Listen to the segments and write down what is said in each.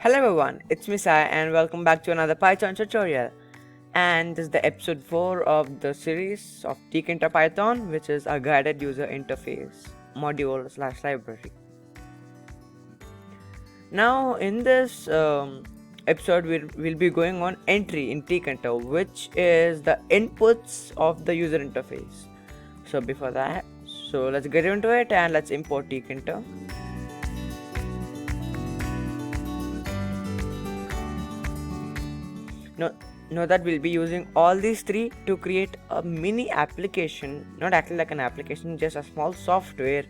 Hello everyone, it's me Sai and welcome back to another Python tutorial. And this is the episode 4 of the series of Tkinter Python, which is a guided user interface module slash library. Now in this episode we'll be going on entry in Tkinter, which is the inputs of the user interface. So before that, let's get into it and let's import Tkinter. Know that we'll be using all these three to create a mini application, not acting like an application, just a small software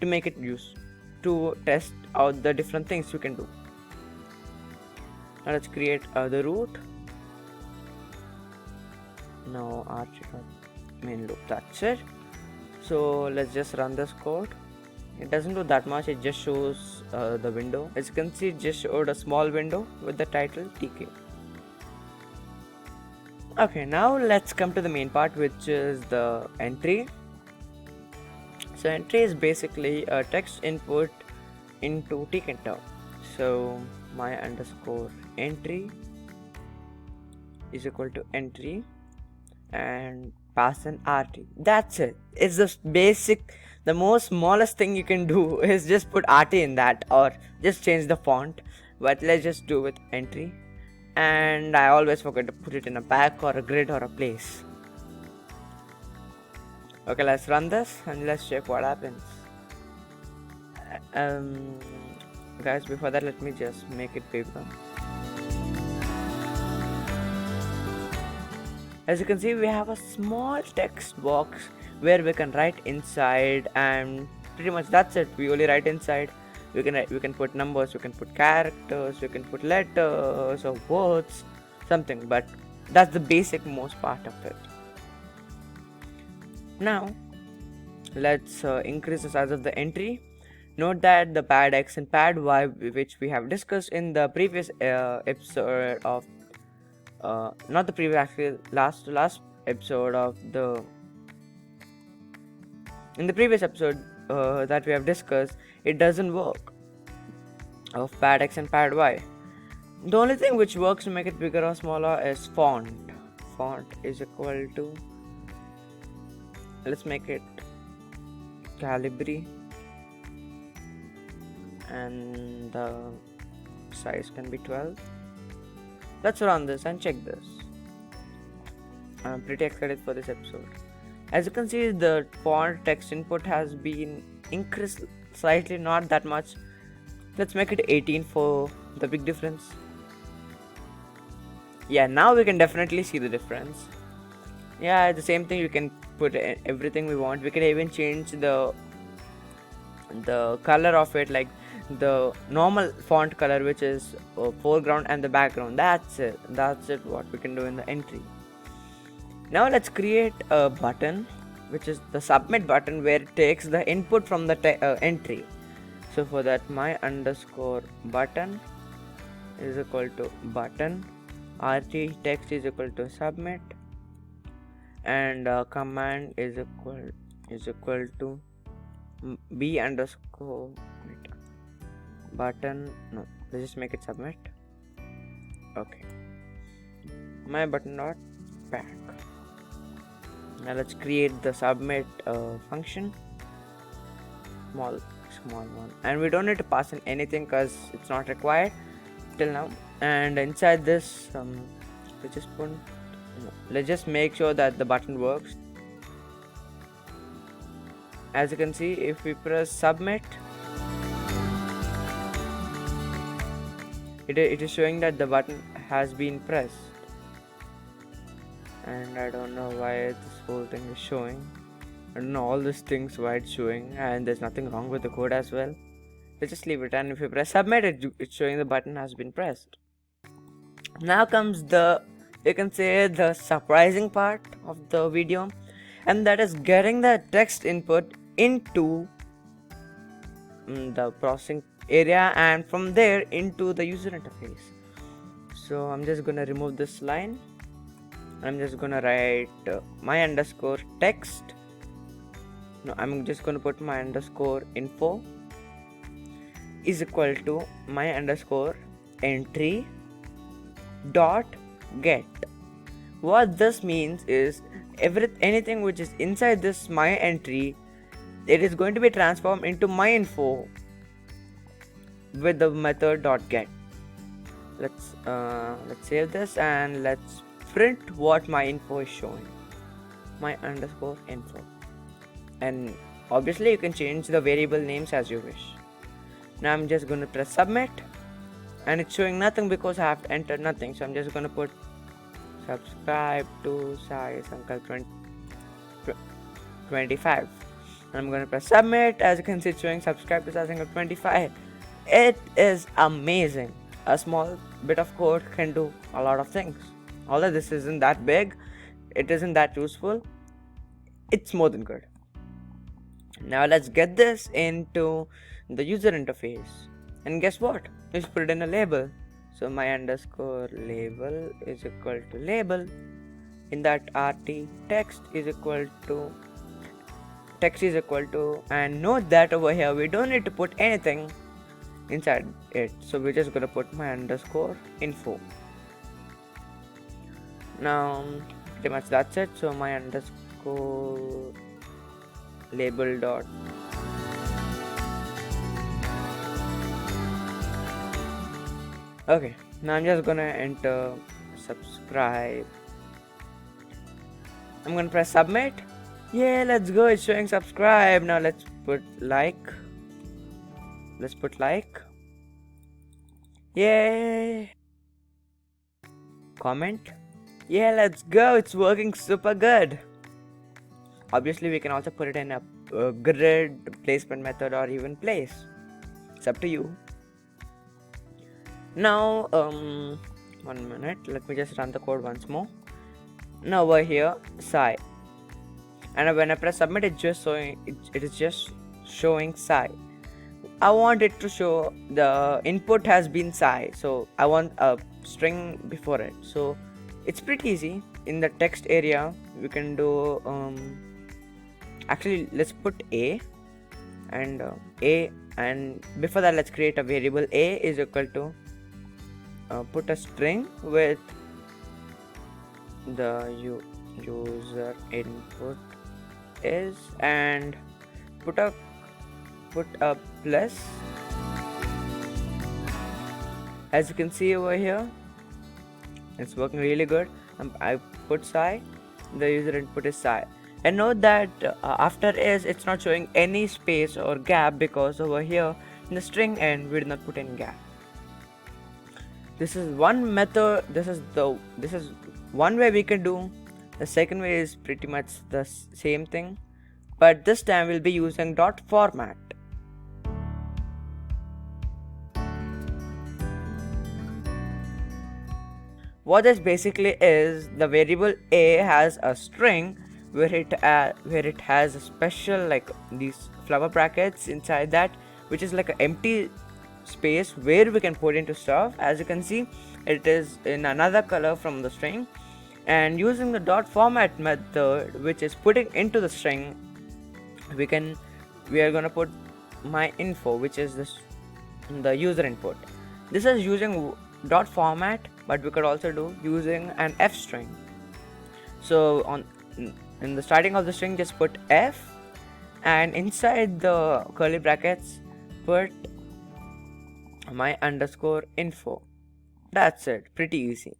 to make it use to test out the different things you can do. Now let's create the root. Now main loop, that's it. So let's just run this code. It doesn't do that much, it just shows the window. As you can see, it just showed a small window with the title TK. Okay, now let's come to the main part, which is the entry. So entry is basically a text input into Tkinter. So my underscore entry is equal to entry and pass an RT. That's it. It's the basic, the most smallest thing you can do is just put RT in that or just change the font. But let's just do with entry. And I always forget to put it in a back or a grid or a place. Okay, let's run this and let's check what happens. Guys, before that, let me just make it bigger. As you can see, we have a small text box where we can write inside, and pretty much that's it. We only write inside. We can put numbers, we can put characters, we can put letters or words, something, but that's the basic most part of it. Now let's increase the size of the entry. Note that the pad X and pad Y, which we have discussed in the previous episode of not the previous, actually last episode of the in the previous episode that we have discussed, it doesn't work of pad X and pad Y. The only thing which works to make it bigger or smaller is font. Font is equal to, let's make it Calibri, and the size can be 12. Let's run this and check this. I'm pretty excited for this episode. As you can see, the font text input has been increased slightly, not that much. Let's make it 18 for the big difference. Yeah, now we can definitely see the difference. Yeah, the same thing, you can put everything we want. We can even change the color of it, like the normal font color, which is foreground and the background. That's it what we can do in the entry. Now let's create a button, which is the submit button, where it takes the input from the entry. So for that, my underscore button is equal to button, RT text is equal to submit, and command is equal to b underscore button. No, let's just make it submit. Okay, my button dot back. Now let's create the submit function, small one, and we don't need to pass in anything because it's not required till now. And inside this, let's just make sure that the button works. As you can see, if we press submit, it is showing that the button has been pressed. And I don't know why this whole thing is showing. I don't know all these things why it's showing, and there's nothing wrong with the code as well. Let's just leave it, and if you press submit, it's showing the button has been pressed. Now comes you can say the surprising part of the video, and that is getting the text input into the processing area and from there into the user interface. So I'm just gonna remove this line. I'm just gonna write my underscore text. No, I'm just gonna put my underscore info is equal to my underscore entry dot get. What this means is anything which is inside this my entry, it is going to be transformed into my info with the method dot get. Let's save this and let's print what my info is showing. My underscore info. And obviously you can change the variable names as you wish. Now I'm just going to press submit, and it's showing nothing because I have to enter nothing. So I'm just going to put subscribe to Sai Sankalp 25, and I'm going to press submit. As you can see, it's showing subscribe to Sai Sankalp 25. It is amazing. A small bit of code can do a lot of things. Although this isn't that big, it isn't that useful, it's more than good. Now let's get this into the user interface, and guess what? Let's put it in a label. So my underscore label is equal to label. In that rt text is equal to, and note that over here we don't need to put anything inside it, so we're just gonna put my underscore info. Now pretty much that's it. So my underscore label dot okay. Now I'm just gonna enter subscribe. I'm gonna press submit. Yeah, let's go. It's showing subscribe. Now let's put like. Yay! Comment. Yeah, let's go. It's working super good. Obviously, we can also put it in a grid placement method or even place. It's up to you. Now, 1 minute. Let me just run the code once more. Now over here, Sai. And when I press submit, it is just showing Sai. I want it to show the input has been Sai, so I want a string before it. So it's pretty easy. In the text area, we can do actually let's put a, and before that let's create a variable. A is equal to put a string with the user input is, and put a plus. As you can see over here, it's working really good. I put Sai, the user input is Sai, and note that after is, it's not showing any space or gap because over here in the string end we did not put any gap. This is one method. This is one way we can do. The second way is pretty much the same thing, but this time we'll be using dot format. What this basically is, the variable a has a string where it has a special, like these flower brackets inside that, which is like an empty space where we can put into stuff. As you can see, it is in another color from the string, and using the dot format method, which is putting into the string, we are gonna put my info, which is the user input. This is using dot format, but we could also do using an f string. So in the starting of the string, just put f, and inside the curly brackets put my underscore info. That's it. Pretty easy.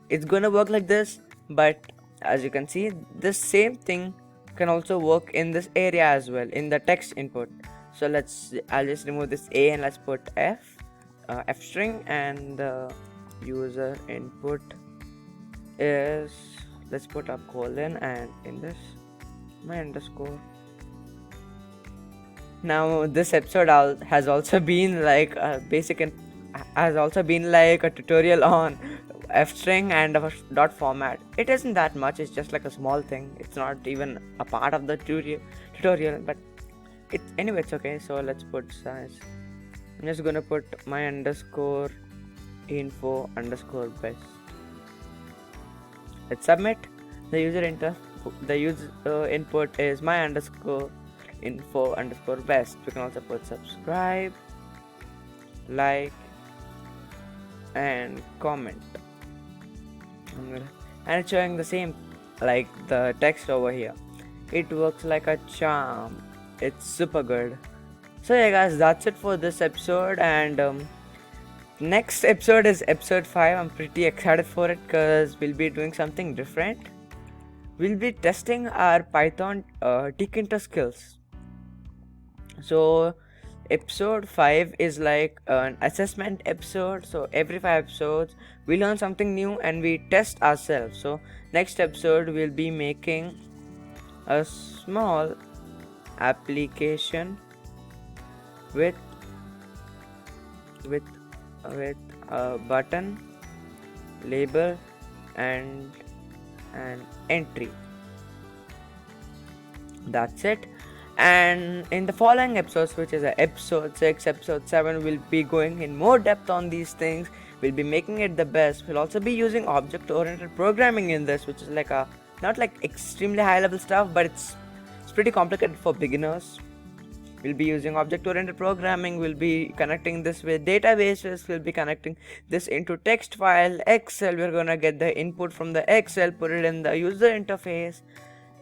It's gonna work like this, but as you can see, this same thing can also work in this area as well, in the text input. So I'll just remove this a and let's put f string, and the user input is, let's put a colon, and in this my underscore. Now this episode has also been like a tutorial on f string and a dot format. It isn't that much, it's just like a small thing. It's not even a part of the tutorial, but it's okay. So let's put size. I'm just gonna put my underscore info underscore best. Let's submit. The user input is my underscore info underscore best. We can also put subscribe, like, and comment. And it's showing the same like the text over here. It works like a charm. It's super good. So yeah guys, that's it for this episode, and next episode is episode 5. I'm pretty excited for it because we'll be doing something different. We'll be testing our Python Tkinter skills. So episode 5 is like an assessment episode. So every 5 episodes we learn something new and we test ourselves. So next episode we'll be making a small application with a button, label, and an entry. That's it. And in the following episodes, which is episode 6, episode 7, we'll be going in more depth on these things. We'll be making it the best. We'll also be using object-oriented programming in this, which is like a not like extremely high level stuff, but it's pretty complicated for beginners. We'll be using object-oriented programming. We'll be connecting this with databases. We'll be connecting this into text file, Excel. We're gonna get the input from the Excel, put it in the user interface,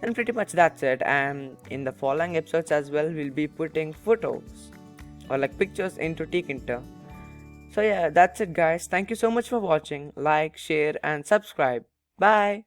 and pretty much that's it. And in the following episodes as well, we'll be putting photos or like pictures into Tkinter. So yeah, that's it guys. Thank you so much for watching. Like, share, and subscribe. Bye.